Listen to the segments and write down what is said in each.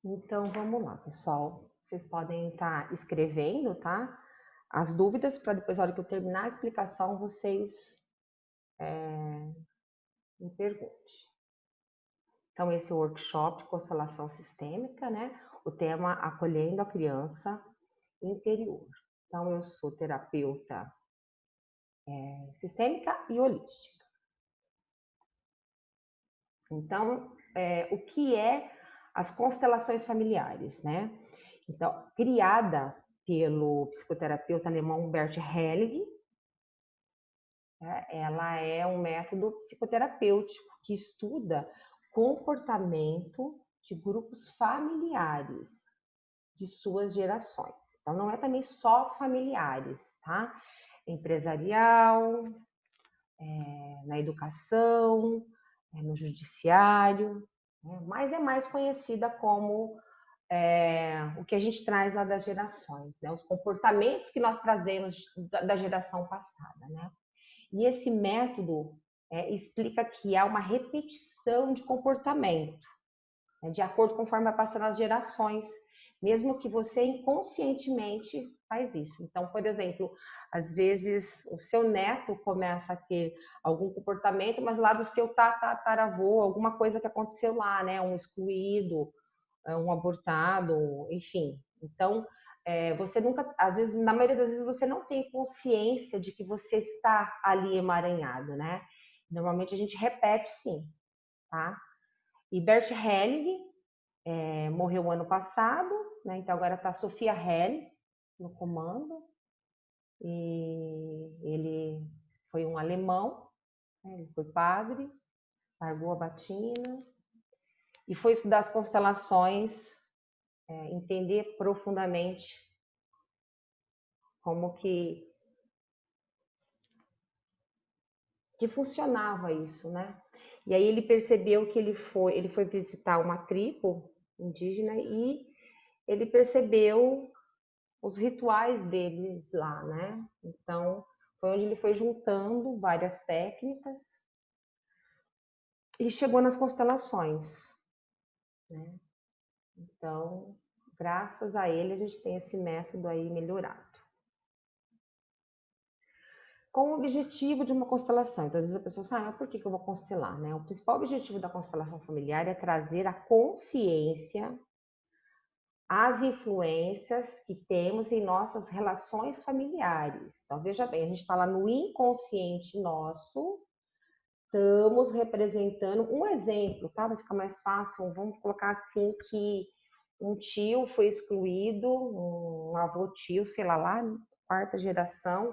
Então, vamos lá, pessoal. Vocês podem estar escrevendo, tá? As dúvidas, para depois, na hora que eu terminar a explicação, vocês me perguntem. Então, esse workshop, Constelação Sistêmica, né? O tema Acolhendo a Criança Interior. Então, eu sou terapeuta sistêmica e holística. Então, o que é as constelações familiares, né? Então, criada pelo psicoterapeuta alemão Bert Helling, né? Ela é um método psicoterapêutico que estuda comportamento de grupos familiares de suas gerações. Então, não é também só familiares, tá? Empresarial, na educação, no judiciário, né? Mas é mais conhecida como o que a gente traz lá das gerações, né? Os comportamentos que nós trazemos da geração passada, né? E esse método explica que há uma repetição de comportamento, né, de acordo conforme vai passando as gerações, mesmo que você inconscientemente faz isso. Então, por exemplo, às vezes o seu neto começa a ter algum comportamento, mas lá do seu tataravô, alguma coisa que aconteceu lá, né? Um excluído, um abortado, enfim. Então, você nunca, às vezes, na maioria das vezes, você não tem consciência de que você está ali emaranhado, né? Normalmente a gente repete sim, tá? E Bert Helling morreu ano passado, né? Então agora está a Sofia Helling no comando. E ele foi um alemão, né? Ele foi padre, largou a batina e foi estudar as constelações, entender profundamente como que funcionava isso, né? E aí ele percebeu que ele foi visitar uma tribo indígena e ele percebeu os rituais deles lá, né? Então, foi onde ele foi juntando várias técnicas e chegou nas constelações, né? Então, graças a ele, a gente tem esse método aí melhorado. Com o objetivo de uma constelação. Então, às vezes a pessoa sabe, mas por que eu vou constelar, né? O principal objetivo da constelação familiar é trazer a consciência às influências que temos em nossas relações familiares. Então, veja bem, a gente está lá no inconsciente nosso, estamos representando um exemplo, tá? Vai ficar mais fácil, vamos colocar assim que um tio foi excluído, um avô tio, sei lá, quarta geração,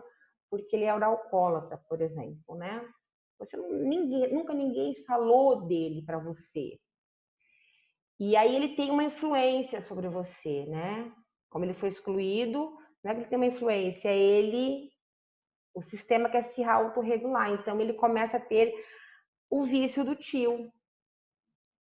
porque ele era alcoólatra, por exemplo, né? Nunca ninguém falou dele para você. E aí ele tem uma influência sobre você, né? Como ele foi excluído, não é que ele tem uma influência, o sistema quer se autorregular, então ele começa a ter o vício do tio.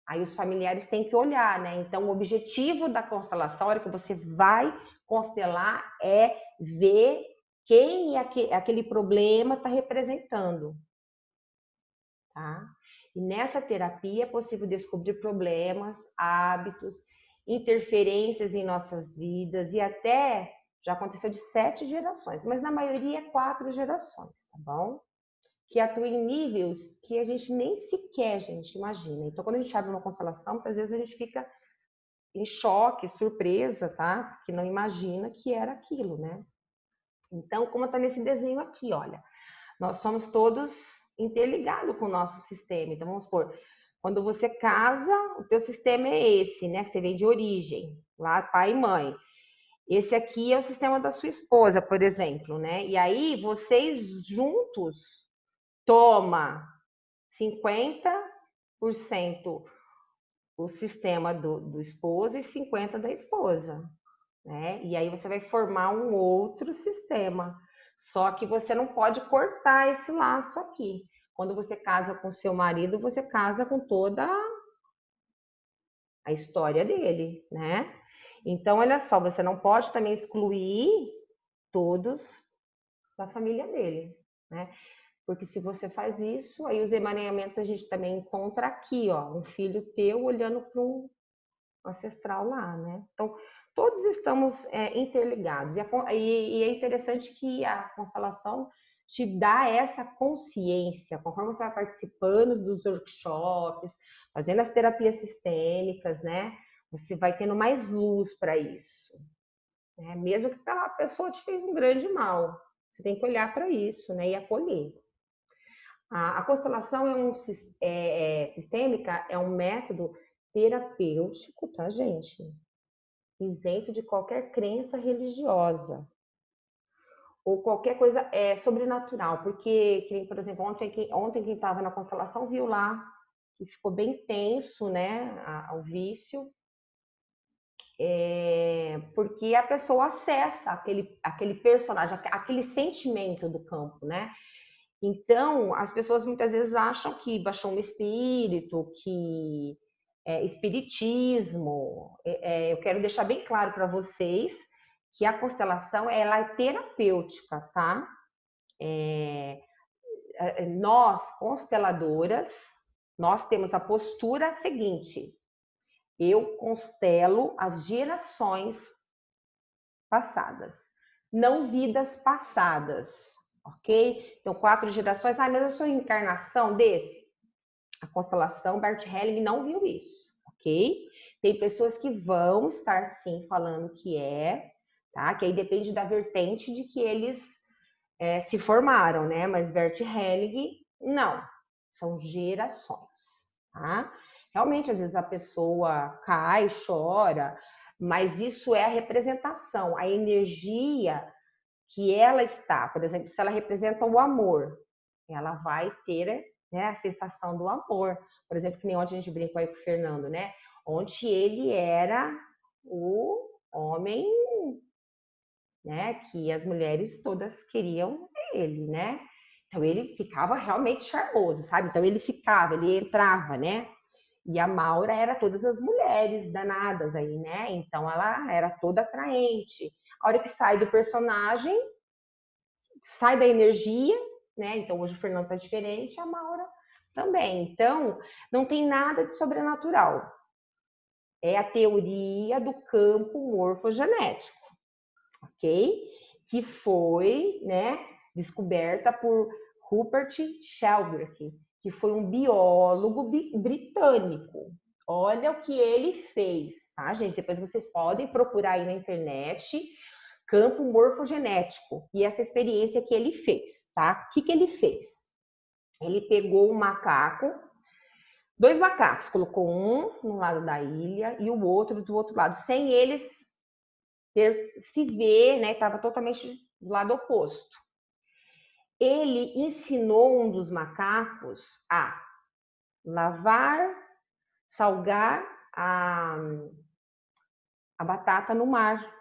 Aí os familiares têm que olhar, né? Então o objetivo da constelação, a hora que você vai constelar, é ver quem aquele problema está representando, tá? E nessa terapia é possível descobrir problemas, hábitos, interferências em nossas vidas e até já aconteceu de 7 gerações, mas na maioria 4 gerações, tá bom? Que atua em níveis que a gente nem sequer imagina. Então, quando a gente abre uma constelação, muitas vezes a gente fica em choque, surpresa, tá? Que não imagina que era aquilo, né? Então, como está nesse desenho aqui, olha, nós somos todos interligados com o nosso sistema. Então, vamos supor, quando você casa, o teu sistema é esse, né? Que você vem de origem, lá pai e mãe. Esse aqui é o sistema da sua esposa, por exemplo, né? E aí, vocês juntos toma 50% o sistema do esposo e 50% da esposa, né? E aí você vai formar um outro sistema. Só que você não pode cortar esse laço aqui. Quando você casa com seu marido, você casa com toda a história dele, né? Então, olha só, você não pode também excluir todos da família dele, né? Porque se você faz isso, aí os emaranhamentos a gente também encontra aqui, ó, um filho teu olhando para ancestral lá, né? Então, todos estamos interligados. E é interessante que a constelação te dá essa consciência, conforme você vai participando dos workshops, fazendo as terapias sistêmicas, né? Você vai tendo mais luz para isso, né? Mesmo que aquela pessoa te fez um grande mal, você tem que olhar para isso, né? E acolher. A constelação sistêmica, é um método terapêutico, tá, gente? Isento de qualquer crença religiosa ou qualquer coisa sobrenatural, porque, por exemplo, ontem quem estava na constelação viu lá que ficou bem tenso, né, o vício, porque a pessoa acessa aquele personagem, aquele sentimento do campo, né? Então, as pessoas muitas vezes acham que baixou um espírito, que espiritismo. Eu quero deixar bem claro para vocês que a constelação ela é terapêutica, tá? Nós, consteladoras, nós temos a postura seguinte: eu constelo as gerações passadas, não vidas passadas, ok? Então, 4 gerações, mas eu sou encarnação desse? A constelação Bert Helling não viu isso, ok? Tem pessoas que vão estar sim falando que tá? Que aí depende da vertente de que eles se formaram, né? Mas Bert Helling, não. São gerações, tá? Realmente, às vezes a pessoa cai, chora, mas isso é a representação, a energia que ela está. Por exemplo, se ela representa o amor, ela vai ter, né, a sensação do amor. Por exemplo, que nem ontem a gente brincou aí com o Fernando, né? Onde ele era o homem, né, que as mulheres todas queriam ele, né? Então ele ficava realmente charmoso, sabe? Então ele entrava, né? E a Maura era todas as mulheres danadas aí, né? Então ela era toda atraente. A hora que sai do personagem, sai da energia, né? Então hoje o Fernando tá diferente, a Maura também. Então, não tem nada de sobrenatural. É a teoria do campo morfogenético, ok? Que foi, né, descoberta por Rupert Sheldrake, que foi um biólogo britânico. Olha o que ele fez, tá, gente? Depois vocês podem procurar aí na internet campo morfogenético e essa experiência que ele fez, tá? O que ele fez? Ele pegou um macaco, 2 macacos, colocou um no lado da ilha e o outro do outro lado, sem eles se ver, né? Estava totalmente do lado oposto. Ele ensinou um dos macacos a lavar, salgar a batata no mar.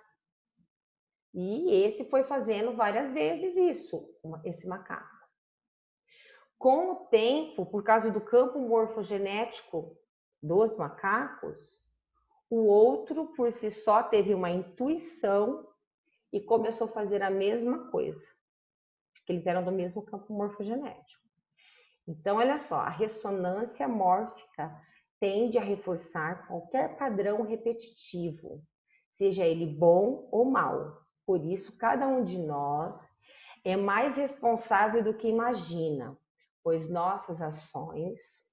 E esse foi fazendo várias vezes isso, esse macaco. Com o tempo, por causa do campo morfogenético dos macacos, o outro, por si só, teve uma intuição e começou a fazer a mesma coisa, porque eles eram do mesmo campo morfogenético. Então, olha só, a ressonância mórfica tende a reforçar qualquer padrão repetitivo, seja ele bom ou mal. Por isso, cada um de nós é mais responsável do que imagina, pois nossas ações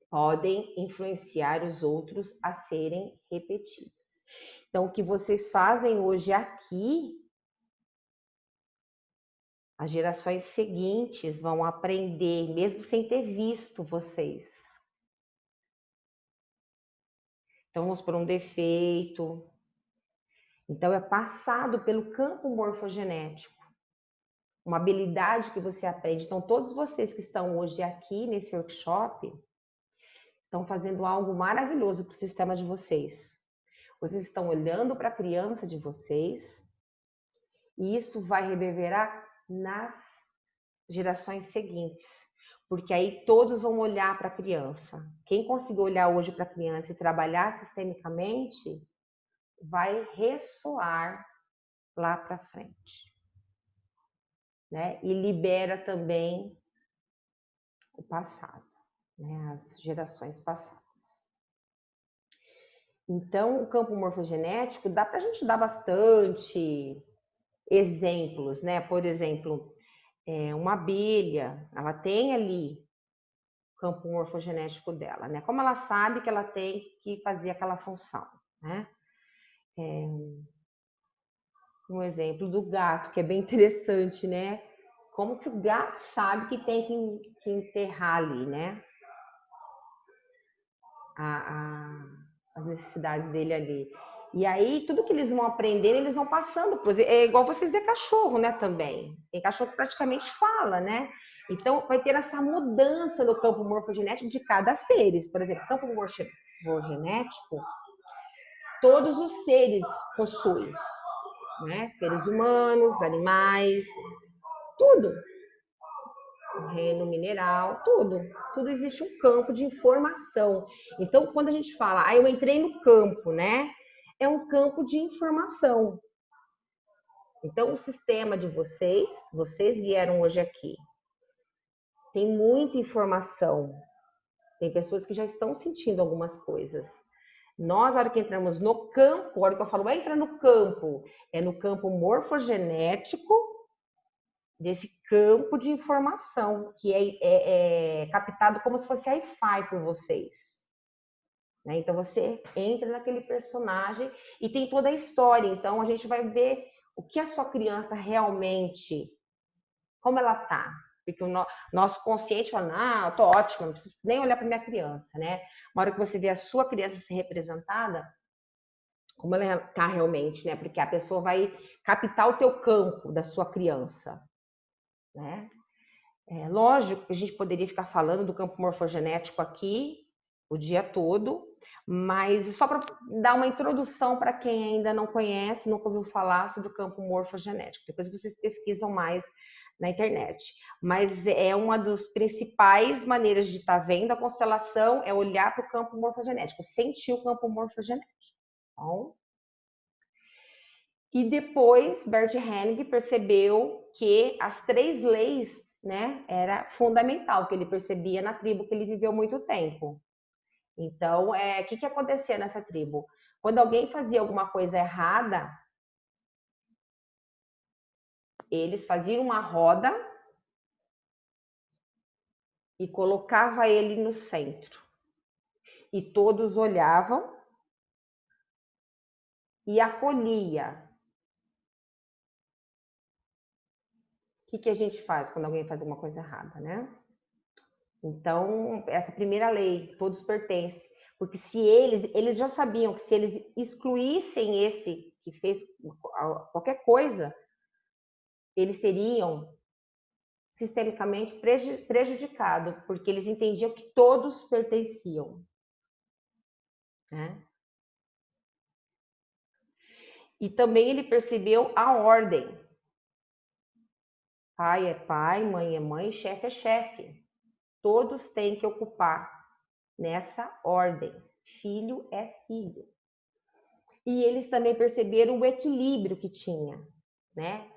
podem influenciar os outros a serem repetidas. Então, o que vocês fazem hoje aqui, as gerações seguintes vão aprender, mesmo sem ter visto vocês. Então, vamos por um defeito. Então, é passado pelo campo morfogenético. Uma habilidade que você aprende. Então, todos vocês que estão hoje aqui nesse workshop estão fazendo algo maravilhoso para o sistema de vocês. Vocês estão olhando para a criança de vocês e isso vai reverberar nas gerações seguintes, porque aí todos vão olhar para a criança. Quem conseguir olhar hoje para a criança e trabalhar sistemicamente vai ressoar lá para frente, né? E libera também o passado, né? As gerações passadas. Então, o campo morfogenético dá para a gente dar bastante exemplos, né? Por exemplo, uma abelha, ela tem ali o campo morfogenético dela, né? Como ela sabe que ela tem que fazer aquela função, né? Um exemplo do gato, que é bem interessante, né? Como que o gato sabe que tem que enterrar ali, né? As necessidades dele ali. E aí, tudo que eles vão aprendendo, eles vão passando. É igual vocês vê cachorro, né, também. Tem cachorro que praticamente fala, né? Então, vai ter essa mudança no campo morfogenético de cada seres. Por exemplo, campo morfogenético, todos os seres possuem, né? Seres humanos, animais, tudo. O reino mineral, tudo. Tudo existe um campo de informação. Então, quando a gente fala, eu entrei no campo, né? É um campo de informação. Então, o sistema de vocês vieram hoje aqui, tem muita informação. Tem pessoas que já estão sentindo algumas coisas. Nós, a hora que entramos no campo, a hora que eu falo, entra no campo, é no campo morfogenético desse campo de informação que é captado como se fosse Wi-Fi por vocês. Né? Então você entra naquele personagem e tem toda a história. Então a gente vai ver o que a sua criança realmente, como ela tá. Porque o nosso consciente fala, não, eu tô ótima, não preciso nem olhar para minha criança, né? Uma hora que você vê a sua criança ser representada, como ela tá realmente, né? Porque a pessoa vai captar o teu campo da sua criança, né? Lógico que a gente poderia ficar falando do campo morfogenético aqui o dia todo, mas só para dar uma introdução para quem ainda não conhece, nunca ouviu falar sobre o campo morfogenético. Depois vocês pesquisam mais na internet. Mas é uma das principais maneiras de estar vendo a constelação é olhar para o campo morfogenético, sentir o campo morfogenético. Bom? E depois Bert Helling percebeu que as 3 leis, né, era fundamental, que ele percebia na tribo que ele viveu muito tempo. Então, o que acontecia nessa tribo? Quando alguém fazia alguma coisa errada, eles faziam uma roda e colocava ele no centro. E todos olhavam e acolhia. O que a gente faz quando alguém faz alguma coisa errada, né? Então, essa primeira lei, todos pertencem. Porque se eles já sabiam que se eles excluíssem esse que fez qualquer coisa, eles seriam sistemicamente prejudicados, porque eles entendiam que todos pertenciam. Né? E também ele percebeu a ordem. Pai é pai, mãe é mãe, chefe é chefe. Todos têm que ocupar nessa ordem. Filho é filho. E eles também perceberam o equilíbrio que tinha, né?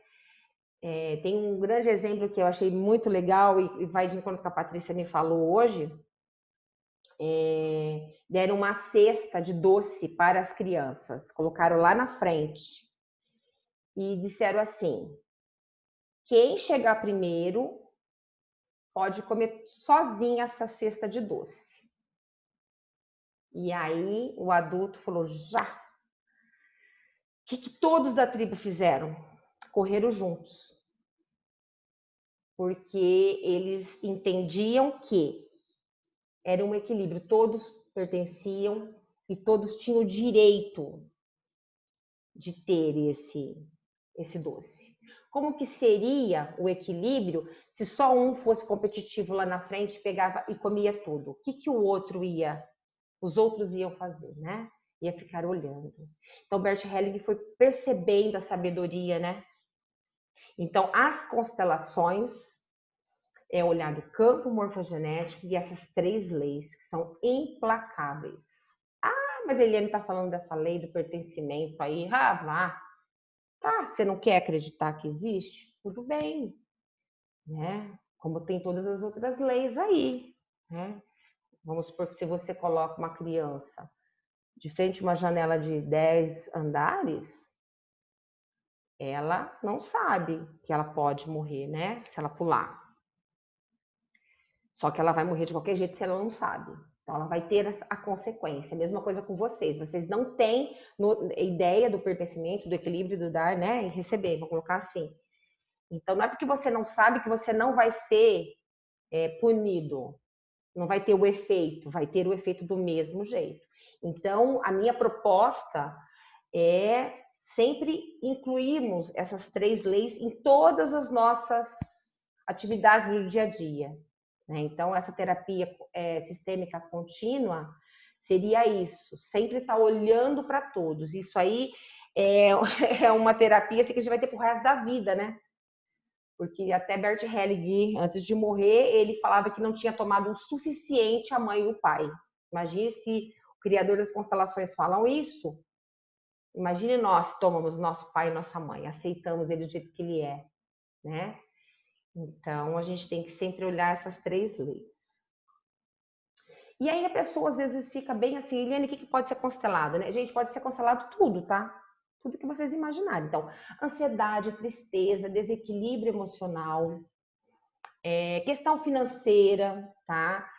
Tem um grande exemplo que eu achei muito legal e vai de encontro com a Patrícia me falou hoje. Deram uma cesta de doce para as crianças, colocaram lá na frente e disseram assim: quem chegar primeiro pode comer sozinha essa cesta de doce. E aí o adulto falou: já. O que todos da tribo fizeram? Correram juntos. Porque eles entendiam que era um equilíbrio, todos pertenciam e todos tinham o direito de ter esse doce. Como que seria o equilíbrio se só um fosse competitivo lá na frente, pegava e comia tudo? O que os outros iam fazer, né? Ia ficar olhando. Então, Bert Helling foi percebendo a sabedoria, né? Então, as constelações é olhar do campo morfogenético e essas 3 leis que são implacáveis. Ah, mas Eliane está falando dessa lei do pertencimento aí. Ah, vá. Tá, você não quer acreditar que existe? Tudo bem, né? Como tem todas as outras leis aí, né? Vamos supor que se você coloca uma criança de frente a uma janela de 10 andares, ela não sabe que ela pode morrer, né? Se ela pular. Só que ela vai morrer de qualquer jeito se ela não sabe. Então, ela vai ter a consequência. A mesma coisa com vocês. Vocês não têm ideia do pertencimento, do equilíbrio, do dar, né? E receber, vou colocar assim. Então, não é porque você não sabe que você não vai ser punido. Não vai ter o efeito. Vai ter o efeito do mesmo jeito. Então, a minha proposta é sempre incluirmos essas 3 leis em todas as nossas atividades do dia a dia. Né? Então, essa terapia sistêmica contínua seria isso, sempre estar olhando para todos. Isso aí é uma terapia assim, que a gente vai ter pro resto da vida, né? Porque até Bert Hellinger, antes de morrer, ele falava que não tinha tomado o suficiente a mãe e o pai. Imagine se o criador das constelações falam isso. Imagine nós tomamos nosso pai e nossa mãe, aceitamos ele do jeito que ele é, né? Então, a gente tem que sempre olhar essas 3 leis. E aí a pessoa às vezes fica bem assim, Eliane, o que pode ser constelado, né? Gente, pode ser constelado tudo, tá? Tudo que vocês imaginarem. Então, ansiedade, tristeza, desequilíbrio emocional, questão financeira, tá?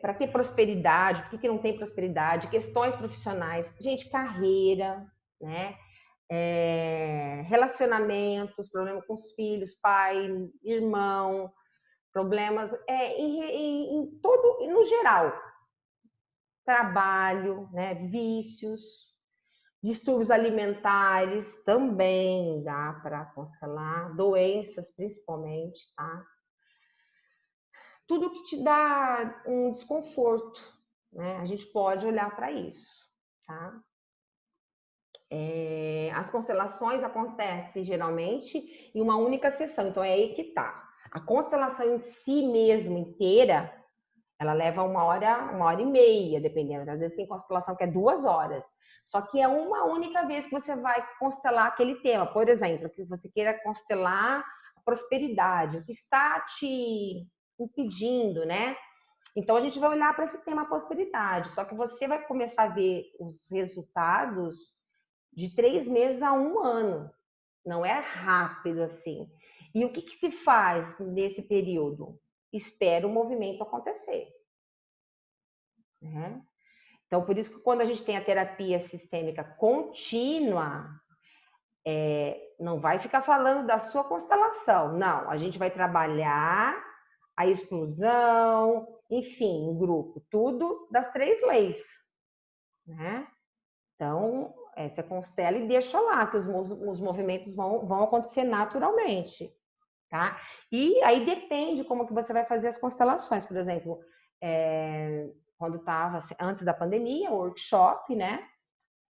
Para ter prosperidade, por que não tem prosperidade, questões profissionais, gente, carreira, né? Relacionamentos, problema com os filhos, pai, irmão, problemas em todo, no geral, trabalho, né, vícios, distúrbios alimentares também dá para constelar, doenças principalmente, tá? Tudo que te dá um desconforto, né? A gente pode olhar para isso, tá? As constelações acontecem geralmente em uma única sessão, então é aí que tá. A constelação em si mesmo inteira, ela leva 1h30, dependendo. Às vezes tem constelação que é 2 horas. Só que é uma única vez que você vai constelar aquele tema. Por exemplo, que você queira constelar a prosperidade, o que está te impedindo, né? Então a gente vai olhar para esse tema prosperidade. Só que você vai começar a ver os resultados de 3 meses a 1 ano. Não é rápido assim. E o que se faz nesse período? Espera o movimento acontecer. Né? Então, por isso que quando a gente tem a terapia sistêmica contínua, não vai ficar falando da sua constelação. Não, a gente vai trabalhar a exclusão, enfim, o grupo, tudo das 3 leis. Né? Então, você constela e deixa lá, que os movimentos vão acontecer naturalmente. Tá? E aí depende como que você vai fazer as constelações. Por exemplo, quando estava antes da pandemia, o workshop, né?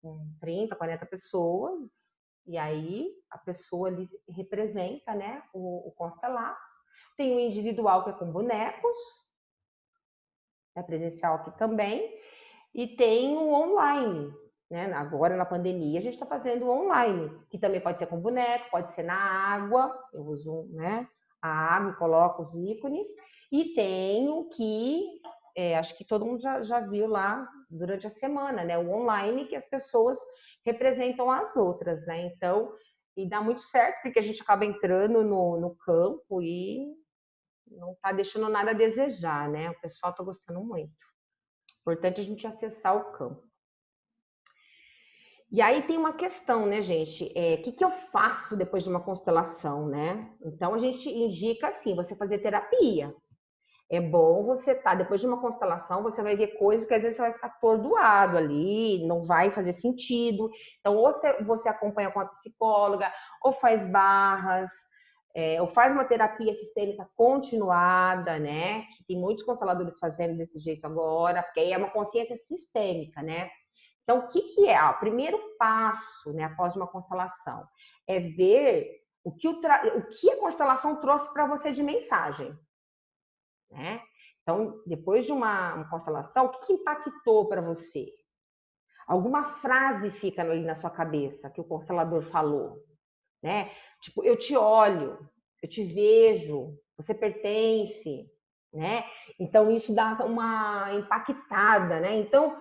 Com 30, 40 pessoas, e aí a pessoa ali representa, né? O constelar. Tem o individual que é com bonecos, presencial aqui também, e tem o online, né? Agora na pandemia a gente está fazendo online, que também pode ser com boneco, pode ser na água, eu uso, né? A água e coloco os ícones, e tem o que acho que todo mundo já viu lá durante a semana, né? O online, que as pessoas representam as outras, né? Então, e dá muito certo, porque a gente acaba entrando no campo e não está deixando nada a desejar, né? O pessoal está gostando muito. Importante a gente acessar o campo. E aí tem uma questão, né, gente? O que eu faço depois de uma constelação, né? Então a gente indica assim, você fazer terapia. É bom você depois de uma constelação, você vai ver coisas que às vezes você vai ficar atordoado ali, não vai fazer sentido. Então, ou você acompanha com a psicóloga, ou faz barras, ou faz uma terapia sistêmica continuada, né? Que tem muitos consteladores fazendo desse jeito agora, porque aí é uma consciência sistêmica, né? Então, o que é? O primeiro passo, né, após uma constelação, é ver o que a constelação trouxe para você de mensagem. Né? Então, depois de uma constelação, o que impactou para você? Alguma frase fica ali na sua cabeça que o constelador falou, né? Tipo, eu te olho, eu te vejo, você pertence, né? Então, isso dá uma impactada, né? Então,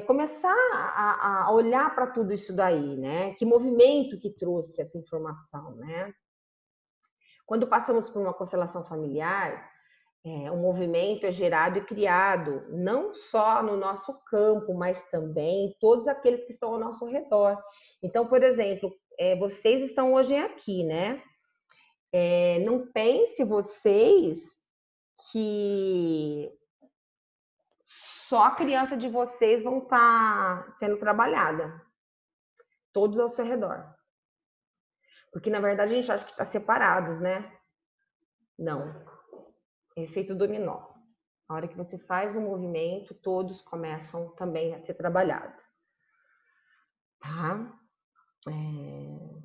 começar a olhar para tudo isso daí, né? Que movimento que trouxe essa informação, né? Quando passamos por uma constelação familiar, o movimento é gerado e criado não só no nosso campo, mas também em todos aqueles que estão ao nosso redor. Então, por exemplo, vocês estão hoje aqui, né? Não pense vocês que só a criança de vocês vão estar sendo trabalhada, todos ao seu redor. Porque, na verdade, a gente acha que está separados, né? Não. É efeito dominó. A hora que você faz um movimento, todos começam também a ser trabalhados. Tá?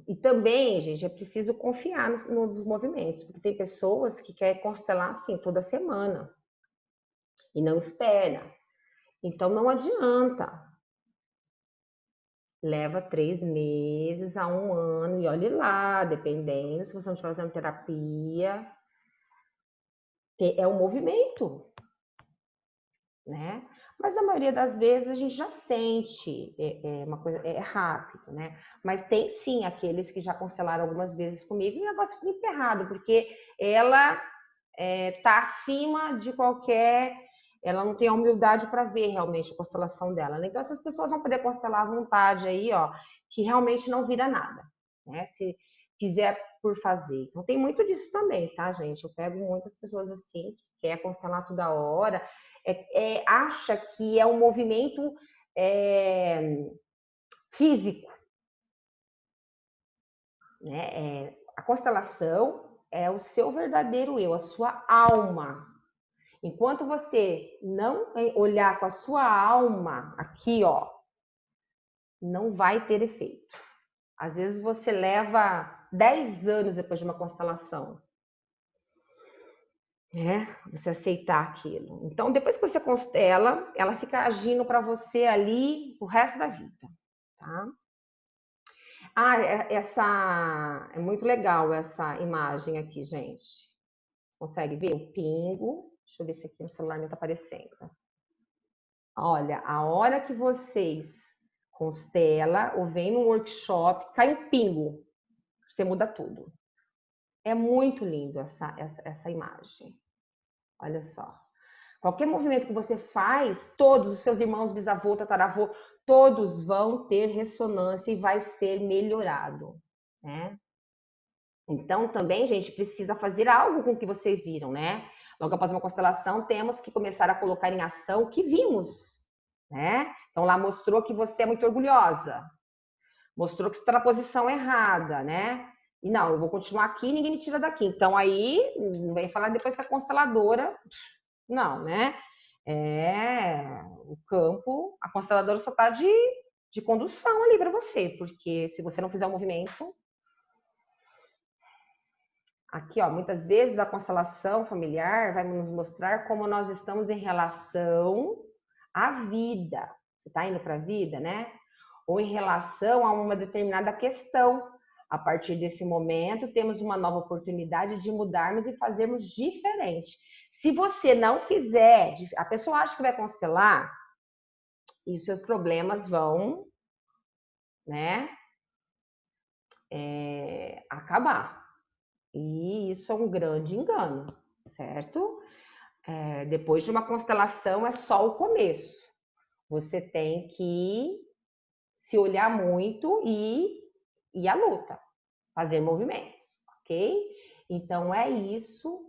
E também, gente, é preciso confiar nos movimentos, porque tem pessoas que querem constelar assim toda semana e não espera. Então não adianta. Leva 3 meses a 1 ano e olhe lá, dependendo, se você não estiver fazendo terapia, é um movimento, né? Mas na maioria das vezes a gente já sente, uma coisa, rápido, né? Mas tem sim aqueles que já constelaram algumas vezes comigo e o negócio fica emperrado, porque ela tá acima de qualquer. Ela não tem a humildade para ver realmente a constelação dela, né? Então essas pessoas vão poder constelar à vontade aí, ó, que realmente não vira nada, né? Se quiser por fazer. Então tem muito disso também, tá, gente? Eu pego muitas pessoas assim, que quer constelar toda hora, acha que é um movimento físico, né? A constelação é o seu verdadeiro eu, a sua alma. Enquanto você não olhar com a sua alma aqui, ó, não vai ter efeito. Às vezes você leva 10 anos depois de uma constelação, né? Você aceitar aquilo. Então, depois que você constela, ela fica agindo para você ali o resto da vida, tá? Essa é muito legal essa imagem aqui, gente. Consegue ver o pingo? Deixa eu ver se aqui no celular não está aparecendo. Olha, a hora que vocês constela ou vem num workshop, cai um pingo, você muda tudo. É muito lindo essa imagem. Olha só. Qualquer movimento que você faz, todos os seus irmãos, bisavô, tataravô, todos vão ter ressonância e vai ser melhorado, né? Então, também, gente, precisa fazer algo com o que vocês viram, né? Logo após uma constelação, temos que começar a colocar em ação o que vimos, né? Então, lá mostrou que você é muito orgulhosa, mostrou que você está na posição errada, né? E não, eu vou continuar aqui e ninguém me tira daqui. Então, aí, não vem falar depois que a consteladora, não, né? O campo, a consteladora só está de condução ali para você, porque se você não fizer o movimento. Aqui, ó, muitas vezes a constelação familiar vai nos mostrar como nós estamos em relação à vida. Você está indo para a vida, né? Ou em relação a uma determinada questão. A partir desse momento, temos uma nova oportunidade de mudarmos e fazermos diferente. Se você não fizer, a pessoa acha que vai constelar e os seus problemas vão, né, acabar. E isso é um grande engano, certo? Depois de uma constelação é só o começo. Você tem que se olhar muito e à luta, fazer movimentos, ok? Então é isso